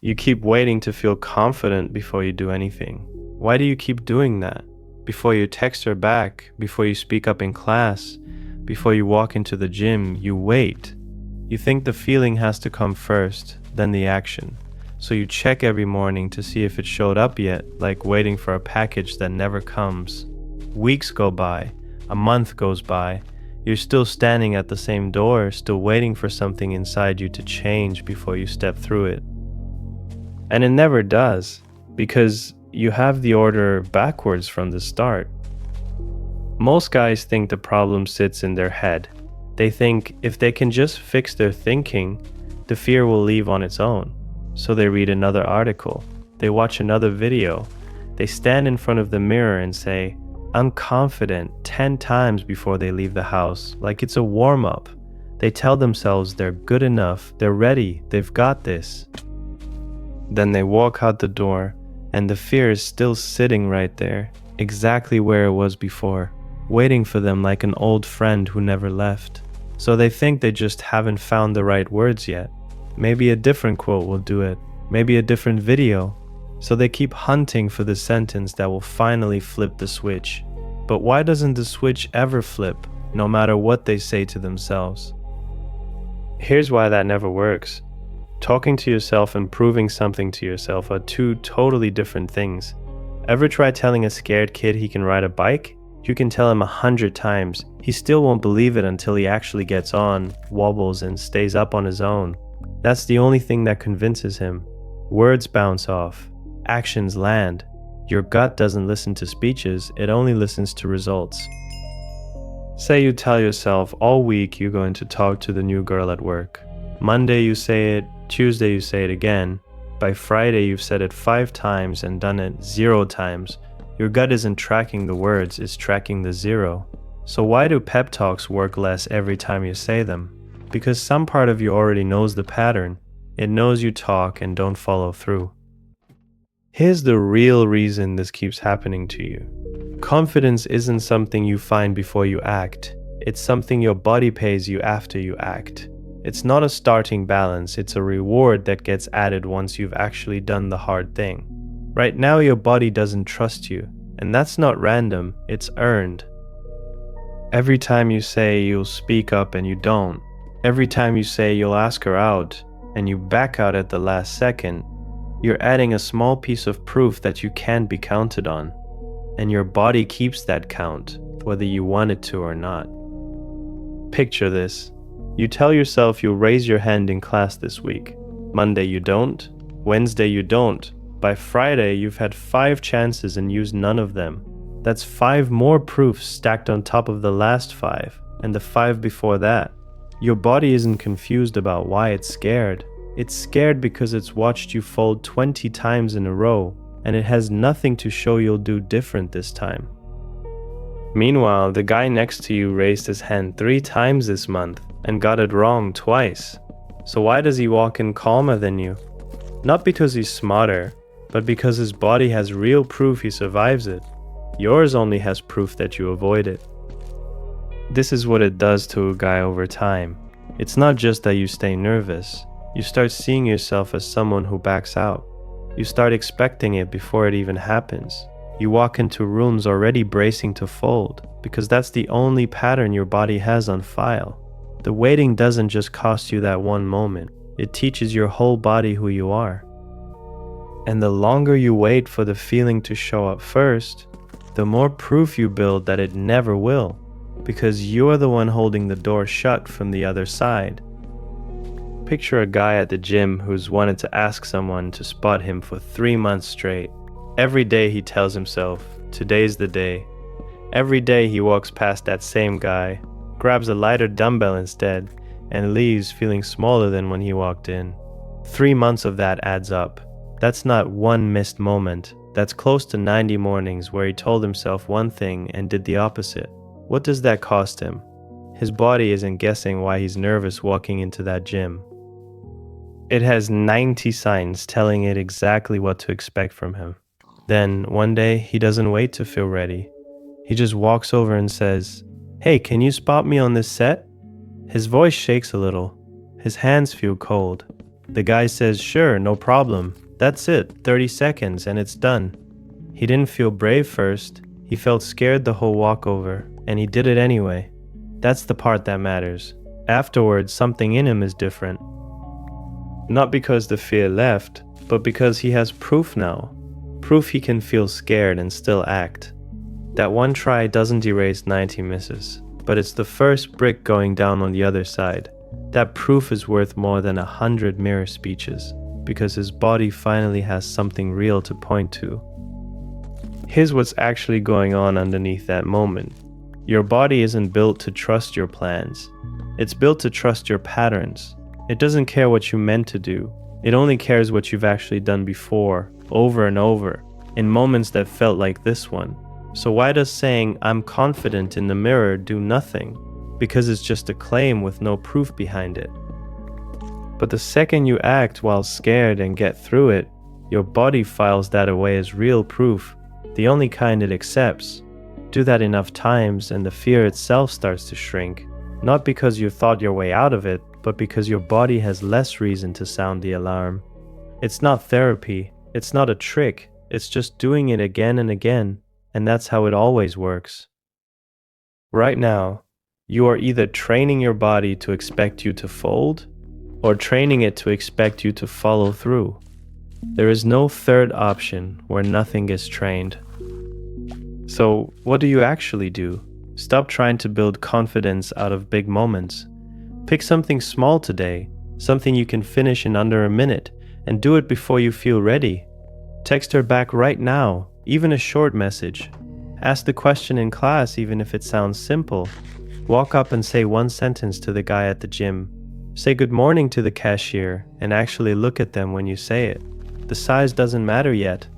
You keep waiting to feel confident before you do anything. Why do you keep doing that? Before you text her back, before you speak up in class, before you walk into the gym, you wait. You think the feeling has to come first, then the action. So you check every morning to see if it showed up yet, like waiting for a package that never comes. Weeks go by, a month goes by. You're still standing at the same door, still waiting for something inside you to change before you step through it. And it never does, because you have the order backwards from the start. Most guys think the problem sits in their head. They think if they can just fix their thinking, the fear will leave on its own. So they read another article, they watch another video, they stand in front of the mirror and say, "I'm confident," 10 times before they leave the house, like it's a warm-up. They tell themselves they're good enough, they're ready, they've got this. Then they walk out the door, and the fear is still sitting right there, exactly where it was before, waiting for them like an old friend who never left. So they think they just haven't found the right words yet. Maybe a different quote will do it, maybe a different video. So they keep hunting for the sentence that will finally flip the switch. But why doesn't the switch ever flip, no matter what they say to themselves? Here's why that never works. Talking to yourself and proving something to yourself are two totally different things. Ever try telling a scared kid he can ride a bike? You can tell him 100 times. He still won't believe it until he actually gets on, wobbles, and stays up on his own. That's the only thing that convinces him. Words bounce off. Actions land. Your gut doesn't listen to speeches, it only listens to results. Say you tell yourself all week you're going to talk to the new girl at work. Monday you say it, Tuesday you say it again. By Friday you've said it 5 times and done it 0 times. Your gut isn't tracking the words, it's tracking the 0. So why do pep talks work less every time you say them? Because some part of you already knows the pattern. It knows you talk and don't follow through. Here's the real reason this keeps happening to you. Confidence isn't something you find before you act. It's something your body pays you after you act. It's not a starting balance, it's a reward that gets added once you've actually done the hard thing. Right now your body doesn't trust you, and that's not random, it's earned. Every time you say you'll speak up and you don't, every time you say you'll ask her out, and you back out at the last second, you're adding a small piece of proof that you can't be counted on. And your body keeps that count, whether you want it to or not. Picture this. You tell yourself you'll raise your hand in class this week. Monday you don't. Wednesday you don't. By Friday you've had 5 chances and used none of them. That's 5 more proofs stacked on top of the last 5, and the 5 before that. Your body isn't confused about why it's scared. It's scared because it's watched you fold 20 times in a row, and it has nothing to show you'll do different this time. Meanwhile, the guy next to you raised his hand 3 times this month and got it wrong twice. So why does he walk in calmer than you? Not because he's smarter, but because his body has real proof he survives it. Yours only has proof that you avoid it. This is what it does to a guy over time. It's not just that you stay nervous. You start seeing yourself as someone who backs out. You start expecting it before it even happens. You walk into rooms already bracing to fold, because that's the only pattern your body has on file. The waiting doesn't just cost you that one moment. It teaches your whole body who you are. And the longer you wait for the feeling to show up first, the more proof you build that it never will, because you're the one holding the door shut from the other side. Picture a guy at the gym who's wanted to ask someone to spot him for 3 months straight. Every day he tells himself, today's the day. Every day he walks past that same guy, grabs a lighter dumbbell instead, and leaves feeling smaller than when he walked in. 3 months of that adds up. That's not one missed moment. That's close to 90 mornings where he told himself one thing and did the opposite. What does that cost him? His body isn't guessing why he's nervous walking into that gym. It has 90 signs telling it exactly what to expect from him. Then, one day, he doesn't wait to feel ready. He just walks over and says, "Hey, can you spot me on this set?" His voice shakes a little. His hands feel cold. The guy says, "Sure, no problem. That's it, 30 seconds and it's done." He didn't feel brave first. He felt scared the whole walkover, and he did it anyway. That's the part that matters. Afterwards, something in him is different. Not because the fear left, but because he has proof now. Proof he can feel scared and still act. That one try doesn't erase 90 misses, but it's the first brick going down on the other side. That proof is worth more than 100 mirror speeches, because his body finally has something real to point to. Here's what's actually going on underneath that moment. Your body isn't built to trust your plans. It's built to trust your patterns. It doesn't care what you meant to do. It only cares what you've actually done before, over and over, in moments that felt like this one. So why does saying, "I'm confident" in the mirror do nothing? Because it's just a claim with no proof behind it. But the second you act while scared and get through it, your body files that away as real proof, the only kind it accepts. Do that enough times and the fear itself starts to shrink, not because you thought your way out of it, but because your body has less reason to sound the alarm. It's not therapy, it's not a trick, it's just doing it again and again, and that's how it always works. Right now, you are either training your body to expect you to fold, or training it to expect you to follow through. There is no third option where nothing is trained. So, what do you actually do? Stop trying to build confidence out of big moments. Pick something small today, something you can finish in under a minute, and do it before you feel ready. Text her back right now, even a short message. Ask the question in class even if it sounds simple. Walk up and say one sentence to the guy at the gym. Say good morning to the cashier and actually look at them when you say it. The size doesn't matter yet.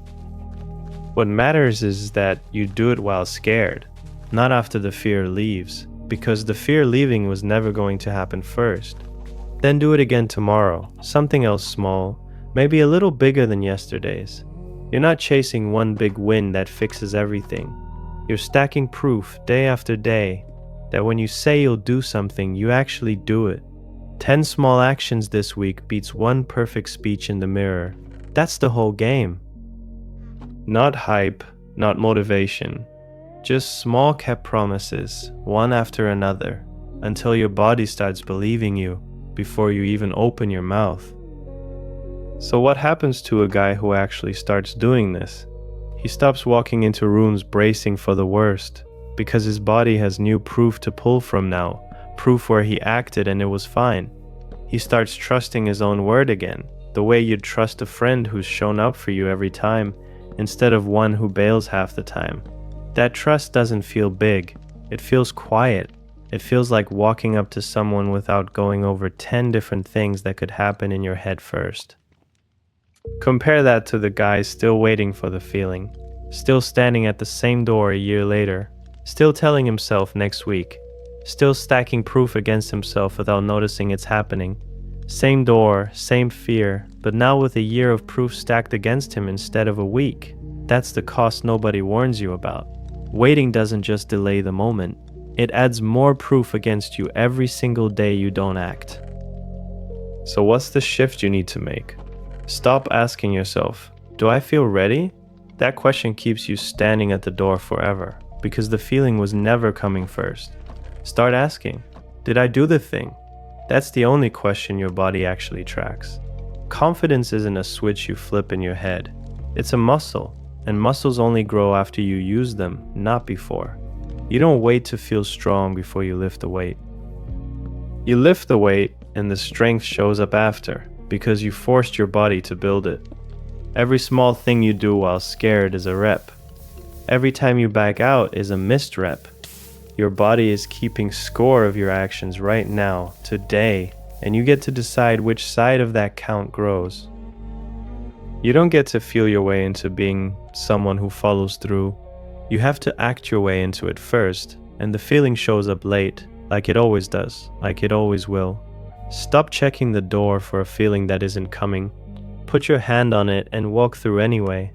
What matters is that you do it while scared, not after the fear leaves, because the fear leaving was never going to happen first. Then do it again tomorrow, something else small, maybe a little bigger than yesterday's. You're not chasing one big win that fixes everything. You're stacking proof day after day that when you say you'll do something, you actually do it. 10 small actions this week beats one perfect speech in the mirror. That's the whole game. Not hype, not motivation. Just small kept promises, one after another, until your body starts believing you before you even open your mouth. So what happens to a guy who actually starts doing this? He stops walking into rooms bracing for the worst, because his body has new proof to pull from now, proof where he acted and it was fine. He starts trusting his own word again, the way you'd trust a friend who's shown up for you every time, instead of one who bails half the time. That trust doesn't feel big, it feels quiet. It feels like walking up to someone without going over 10 different things that could happen in your head first. Compare that to the guy still waiting for the feeling, still standing at the same door a year later, still telling himself next week, still stacking proof against himself without noticing it's happening. Same door, same fear, but now with a year of proof stacked against him instead of a week. That's the cost nobody warns you about. Waiting doesn't just delay the moment, it adds more proof against you every single day you don't act. So what's the shift you need to make? Stop asking yourself, do I feel ready? That question keeps you standing at the door forever, because the feeling was never coming first. Start asking, did I do the thing? That's the only question your body actually tracks. Confidence isn't a switch you flip in your head. It's a muscle, and muscles only grow after you use them, not before. You don't wait to feel strong before you lift the weight. You lift the weight, and the strength shows up after, because you forced your body to build it. Every small thing you do while scared is a rep. Every time you back out is a missed rep. Your body is keeping score of your actions right now, today, and you get to decide which side of that count grows. You don't get to feel your way into being someone who follows through. You have to act your way into it first, and the feeling shows up late, like it always does, like it always will. Stop checking the door for a feeling that isn't coming. Put your hand on it and walk through anyway.